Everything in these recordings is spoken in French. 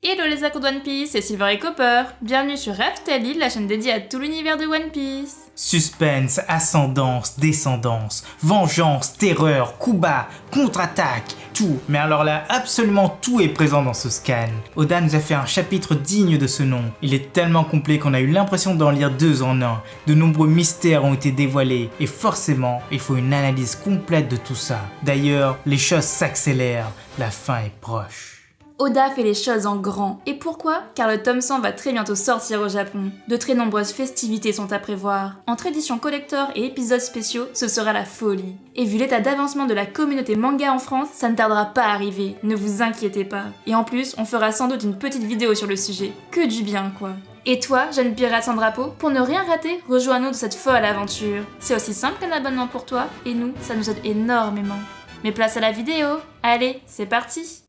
Hello les accros de One Piece, c'est Silver et Copper. Bienvenue sur Raftalie, la chaîne dédiée à tout l'univers de One Piece. Suspense, ascendance, descendance, vengeance, terreur, coup bas, contre-attaque, tout. Mais alors là, absolument tout est présent dans ce scan. Oda nous a fait un chapitre digne de ce nom. Il est tellement complet qu'on a eu l'impression d'en lire deux en un. De nombreux mystères ont été dévoilés et forcément, il faut une analyse complète de tout ça. D'ailleurs, les choses s'accélèrent, la fin est proche. Oda fait les choses en grand. Et pourquoi ? Car le tome 100 va très bientôt sortir au Japon. De très nombreuses festivités sont à prévoir. Entre éditions collector et épisodes spéciaux, ce sera la folie. Et vu l'état d'avancement de la communauté manga en France, ça ne tardera pas à arriver, ne vous inquiétez pas. Et en plus, on fera sans doute une petite vidéo sur le sujet. Que du bien quoi. Et toi, jeune pirate sans drapeau, pour ne rien rater, rejoins-nous dans cette folle aventure. C'est aussi simple qu'un abonnement pour toi, et nous, ça nous aide énormément. Mais place à la vidéo. Allez, c'est parti.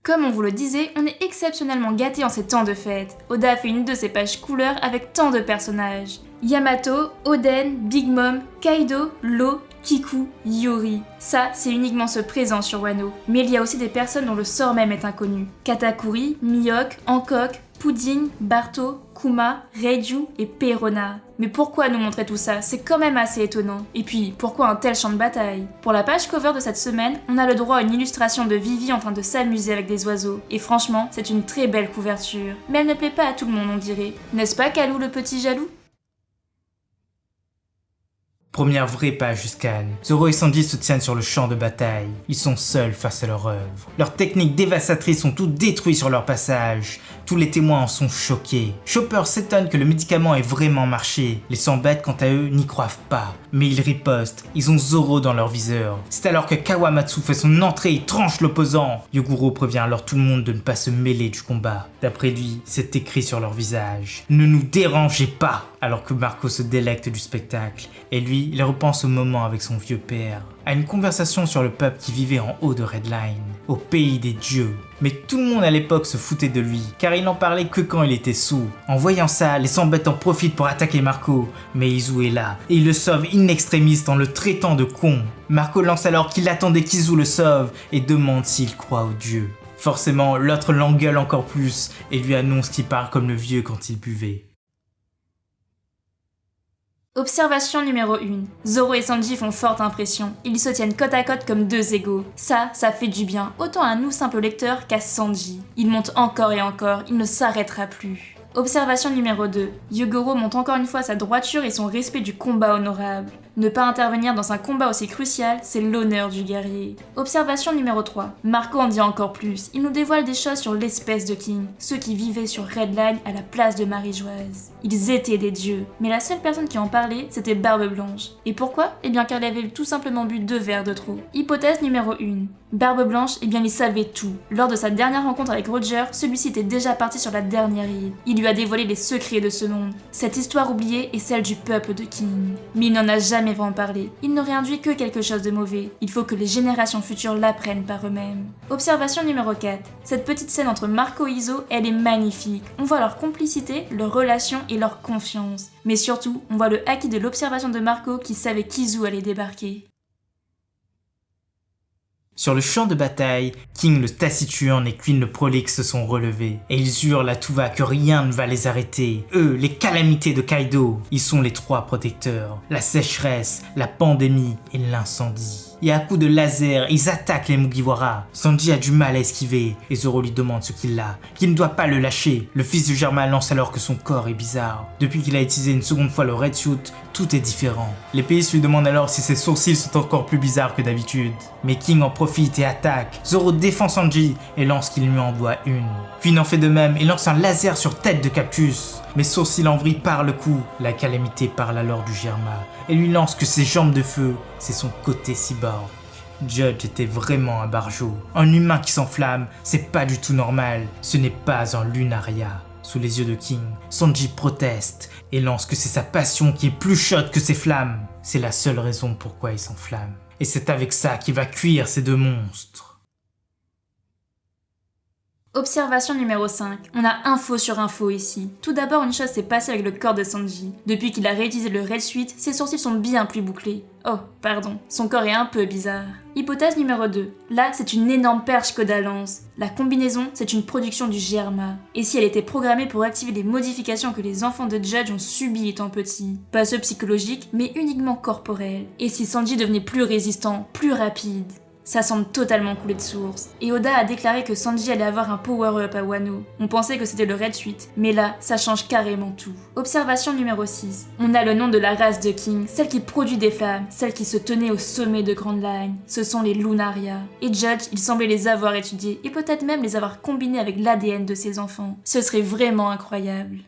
Comme on vous le disait, on est exceptionnellement gâtés en ces temps de fête. Oda a fait une de ses pages couleurs avec tant de personnages. Yamato, Oden, Big Mom, Kaido, Law, Kiku, Yuri. Ça, c'est uniquement ce présent sur Wano. Mais il y a aussi des personnes dont le sort même est inconnu. Katakuri, Mihawk, Hancock, Pudding, Barto, Kuma, Reiju et Perona. Mais pourquoi nous montrer tout ça ? C'est quand même assez étonnant. Et puis, pourquoi un tel champ de bataille ? Pour la page cover de cette semaine, on a le droit à une illustration de Vivi en train de s'amuser avec des oiseaux. Et franchement, c'est une très belle couverture. Mais elle ne plaît pas à tout le monde, on dirait. N'est-ce pas, Kalou le petit jaloux ? Première vraie page du scan. Zoro et Sanji se tiennent sur le champ de bataille. Ils sont seuls face à leur œuvre. Leurs techniques dévastatrices sont toutes détruites sur leur passage. Tous les témoins en sont choqués. Chopper s'étonne que le médicament ait vraiment marché. Les 100 bêtes, quant à eux, n'y croient pas. Mais ils ripostent. Ils ont Zoro dans leur viseur. C'est alors que Kawamatsu fait son entrée et tranche l'opposant. Yogoro prévient alors tout le monde de ne pas se mêler du combat. D'après lui, c'est écrit sur leur visage. Ne nous dérangez pas. Alors que Marco se délecte du spectacle. Et lui, il repense au moment avec son vieux père. À une conversation sur le peuple qui vivait en haut de Redline, au pays des dieux. Mais tout le monde à l'époque se foutait de lui, car il n'en parlait que quand il était sous. En voyant ça, les 100 bêtes en profitent pour attaquer Marco. Mais Izu est là, et il le sauve in extremis en le traitant de con. Marco lance alors qu'il attendait qu'Izu le sauve, et demande s'il croit aux dieux. Forcément, l'autre l'engueule encore plus, et lui annonce qu'il part comme le vieux quand il buvait. Observation numéro 1. Zoro et Sanji font forte impression. Ils se tiennent côte à côte comme deux égaux. Ça fait du bien, autant à nous simples lecteurs qu'à Sanji. Il monte encore et encore, il ne s'arrêtera plus. Observation numéro 2. Yogoro montre encore une fois sa droiture et son respect du combat honorable. Ne pas intervenir dans un combat aussi crucial, c'est l'honneur du guerrier. Observation numéro 3. Marco en dit encore plus. Il nous dévoile des choses sur l'espèce de King, ceux qui vivaient sur Redline à la place de Marie-Joise. Ils étaient des dieux, mais la seule personne qui en parlait, c'était Barbe Blanche. Et pourquoi ? Eh bien car il avait tout simplement bu 2 verres de trop. Hypothèse numéro 1. Barbe Blanche, eh bien il savait tout. Lors de sa dernière rencontre avec Roger, celui-ci était déjà parti sur la dernière île. Il lui a dévoilé les secrets de ce monde. Cette histoire oubliée est celle du peuple de King. Mais il n'en a jamais vraiment parlé. Il n'aurait induit que quelque chose de mauvais. Il faut que les générations futures l'apprennent par eux-mêmes. Observation numéro 4. Cette petite scène entre Marco et Izo, elle est magnifique. On voit leur complicité, leur relation et leur confiance. Mais surtout, on voit le haki de l'observation de Marco qui savait qu'Izu allait débarquer. Sur le champ de bataille, King le taciturne et Queen le prolixe se sont relevés. Et ils hurlent à tout va que rien ne va les arrêter. Eux, les calamités de Kaido, ils sont les 3 protecteurs. La sécheresse, la pandémie et l'incendie. Et à coups de laser, ils attaquent les Mugiwara. Sanji a du mal à esquiver, et Zoro lui demande ce qu'il a, qu'il ne doit pas le lâcher. Le fils du Germain lance alors que son corps est bizarre. Depuis qu'il a utilisé une seconde fois le Red Suit, tout est différent. L'épéiste lui demande alors si ses sourcils sont encore plus bizarres que d'habitude. Mais King en profite et attaque. Zoro défend Sanji et lance qu'il lui envoie une. Queen en fait de même et lance un laser sur tête de Cactus. Mais Sourcil en vrille par le coup. La calamité parle alors du Germain et lui lance que ses jambes de feu, c'est son côté cyborg. Judge était vraiment un barjot. Un humain qui s'enflamme, c'est pas du tout normal. Ce n'est pas un Lunaria. Sous les yeux de King, Sanji proteste et lance que c'est sa passion qui est plus chaude que ses flammes. C'est la seule raison pourquoi il s'enflamme. Et c'est avec ça qu'il va cuire ces 2 monstres. Observation numéro 5. On a info sur info ici. Tout d'abord, une chose s'est passée avec le corps de Sanji. Depuis qu'il a réutilisé le Red Suite, ses sourcils sont bien plus bouclés. Oh, pardon, son corps est un peu bizarre. Hypothèse numéro 2. Là, c'est une énorme perche qu'Oda lance. La combinaison, c'est une production du Germa. Et si elle était programmée pour activer les modifications que les enfants de Judge ont subies étant petits? Pas ceux psychologiques, mais uniquement corporels. Et si Sanji devenait plus résistant, plus rapide? Ça semble totalement coulé de source. Et Oda a déclaré que Sanji allait avoir un power-up à Wano. On pensait que c'était le Red Suite, mais là, ça change carrément tout. Observation numéro 6. On a le nom de la race de King, celle qui produit des flammes, celle qui se tenait au sommet de Grand Line. Ce sont les Lunaria. Et Judge, il semblait les avoir étudiés, et peut-être même les avoir combinés avec l'ADN de ses enfants. Ce serait vraiment incroyable.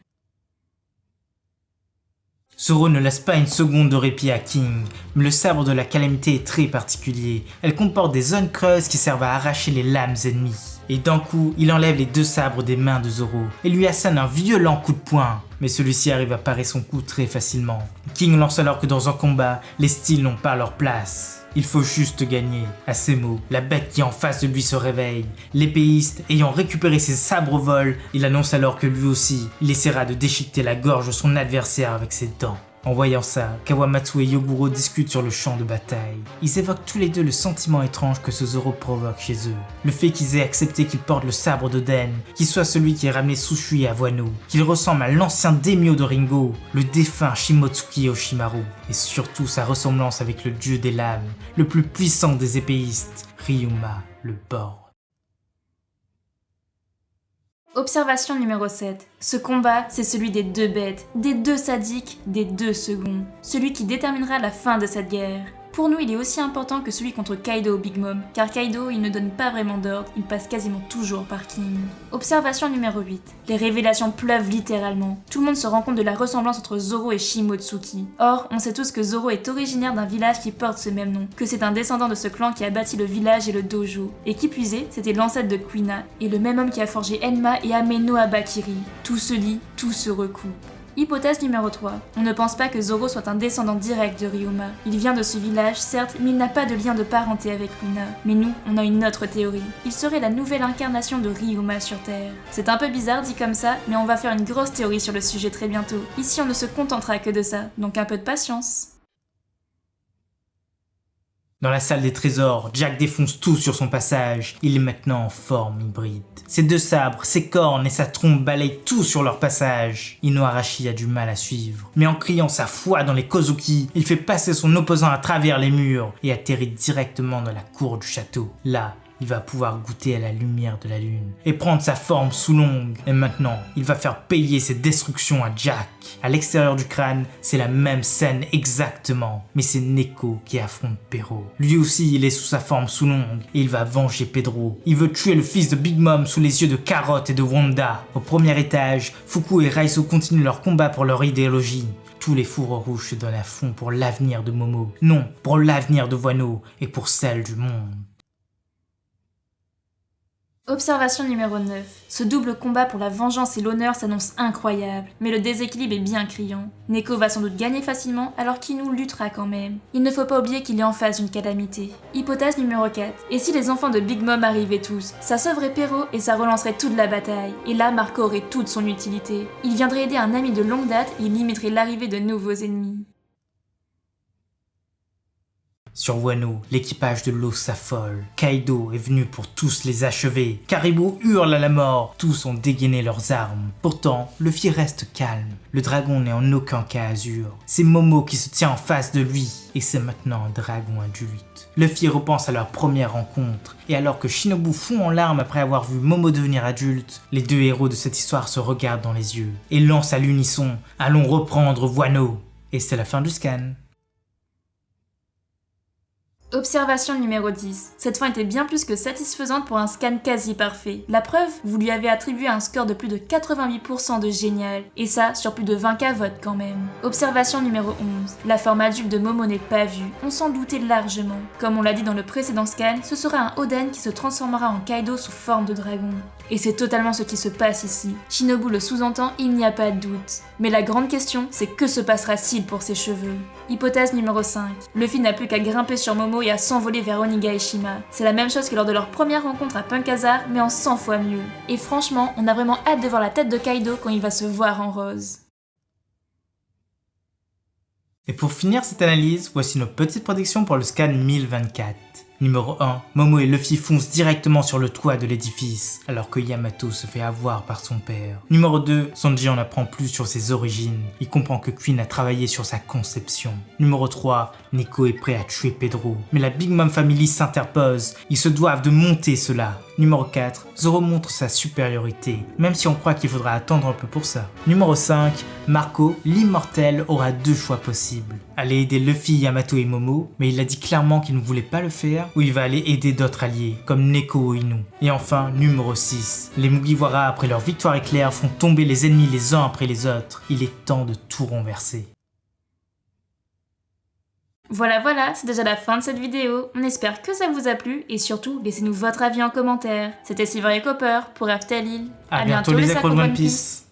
Zoro ne laisse pas une seconde de répit à King, mais le sabre de la calamité est très particulier. Elle comporte des zones creuses qui servent à arracher les lames ennemies. Et d'un coup, il enlève les 2 sabres des mains de Zoro et lui assène un violent coup de poing. Mais celui-ci arrive à parer son coup très facilement. King lance alors que dans un combat, les styles n'ont pas leur place. Il faut juste gagner. À ces mots, la bête qui est en face de lui se réveille. L'épéiste, ayant récupéré ses sabres au vol, il annonce alors que lui aussi, il essaiera de déchiqueter la gorge de son adversaire avec ses dents. En voyant ça, Kawamatsu et Yoguro discutent sur le champ de bataille. Ils évoquent tous les deux le sentiment étrange que ce Zoro provoque chez eux. Le fait qu'ils aient accepté qu'il porte le sabre d'Oden, qu'il soit celui qui a ramené Sushui à Wano, qu'il ressemble à l'ancien daimyo de Ringo, le défunt Shimotsuki Oshimaru, et surtout sa ressemblance avec le dieu des lames, le plus puissant des épéistes, Ryuma le Bord. Observation numéro 7. Ce combat, c'est celui des 2 bêtes, des 2 sadiques, des 2 seconds. Celui qui déterminera la fin de cette guerre. Pour nous, il est aussi important que celui contre Kaido ou Big Mom, car Kaido, il ne donne pas vraiment d'ordre, il passe quasiment toujours par King. Observation numéro 8. Les révélations pleuvent littéralement. Tout le monde se rend compte de la ressemblance entre Zoro et Shimotsuki. Or, on sait tous que Zoro est originaire d'un village qui porte ce même nom, que c'est un descendant de ce clan qui a bâti le village et le dojo. Et qui plus est, c'était l'ancêtre de Kuina, et le même homme qui a forgé Enma et Ame no Abakiri. Tout se lie, tout se recoupe. Hypothèse numéro 3. On ne pense pas que Zoro soit un descendant direct de Ryuma. Il vient de ce village, certes, mais il n'a pas de lien de parenté avec Kuina. Mais nous, on a une autre théorie. Il serait la nouvelle incarnation de Ryuma sur Terre. C'est un peu bizarre dit comme ça, mais on va faire une grosse théorie sur le sujet très bientôt. Ici, on ne se contentera que de ça, donc un peu de patience. Dans la salle des trésors, Jack défonce tout sur son passage. Il est maintenant en forme hybride. Ses 2 sabres, ses cornes et sa trompe balayent tout sur leur passage. Inuarashi a du mal à suivre. Mais en criant sa foi dans les Kozuki, il fait passer son opposant à travers les murs et atterrit directement dans la cour du château. Là, il va pouvoir goûter à la lumière de la lune et prendre sa forme sous l'ongle. Et maintenant, il va faire payer ses destructions à Jack. À l'extérieur du crâne, c'est la même scène exactement, mais c'est Neko qui affronte Pero. Lui aussi, il est sous sa forme sous l'ongle et il va venger Pedro. Il veut tuer le fils de Big Mom sous les yeux de Carrot et de Wanda. Au premier étage, Fuku et Raizo continuent leur combat pour leur idéologie. Tous les fourreaux rouges se donnent à fond pour l'avenir de Momo. Non, pour l'avenir de Wano et pour celle du monde. Observation numéro 9. Ce double combat pour la vengeance et l'honneur s'annonce incroyable, mais le déséquilibre est bien criant. Neko va sans doute gagner facilement, alors qu'Inu luttera quand même. Il ne faut pas oublier qu'il est en face d'une calamité. Hypothèse numéro 4. Et si les enfants de Big Mom arrivaient tous? Ça sauverait Pero et ça relancerait toute la bataille. Et là, Marco aurait toute son utilité. Il viendrait aider un ami de longue date et il limiterait l'arrivée de nouveaux ennemis. Sur Wano, l'équipage de l'eau s'affole. Kaido est venu pour tous les achever. Caribou hurle à la mort. Tous ont dégainé leurs armes. Pourtant, Luffy reste calme. Le dragon n'est en aucun cas azur. C'est Momo qui se tient en face de lui. Et c'est maintenant un dragon adulte. Luffy repense à leur première rencontre. Et alors que Shinobu fond en larmes après avoir vu Momo devenir adulte, les 2 héros de cette histoire se regardent dans les yeux. Et lancent à l'unisson « Allons reprendre Wano !» Et c'est la fin du scan. Observation numéro 10. Cette fin était bien plus que satisfaisante pour un scan quasi parfait. La preuve, vous lui avez attribué un score de plus de 88% de génial. Et ça, sur plus de 20K votes quand même. Observation numéro 11. La forme adulte de Momo n'est pas vue. On s'en doutait largement. Comme on l'a dit dans le précédent scan, ce sera un Oden qui se transformera en Kaido sous forme de dragon. Et c'est totalement ce qui se passe ici. Shinobu le sous-entend, il n'y a pas de doute. Mais la grande question, c'est que se passera-t-il pour ses cheveux? Hypothèse numéro 5. Luffy n'a plus qu'à grimper sur Momo et à s'envoler vers Onigashima. C'est la même chose que lors de leur première rencontre à Punk Hazard, mais en 100 fois mieux. Et franchement, on a vraiment hâte de voir la tête de Kaido quand il va se voir en rose. Et pour finir cette analyse, voici nos petites prédictions pour le scan 1024. Numéro 1. Momo et Luffy foncent directement sur le toit de l'édifice, alors que Yamato se fait avoir par son père. Numéro 2. Sanji en apprend plus sur ses origines. Il comprend que Queen a travaillé sur sa conception. Numéro 3. Nico est prêt à tuer Pedro. Mais la Big Mom Family s'interpose. Ils se doivent de monter cela. Numéro 4. Zoro montre sa supériorité, même si on croit qu'il faudra attendre un peu pour ça. Numéro 5. Marco, l'immortel, aura 2 choix possibles. Aller aider Luffy, Yamato et Momo, mais il a dit clairement qu'il ne voulait pas le faire, ou il va aller aider d'autres alliés, comme Neko ou Inu. Et enfin, numéro 6. Les Mugiwara, après leur victoire éclair, font tomber les ennemis les uns après les autres. Il est temps de tout renverser. Voilà, c'est déjà la fin de cette vidéo. On espère que ça vous a plu et surtout, laissez-nous votre avis en commentaire. C'était Silver et Copper pour After Lille. À bientôt les accros de One Piece.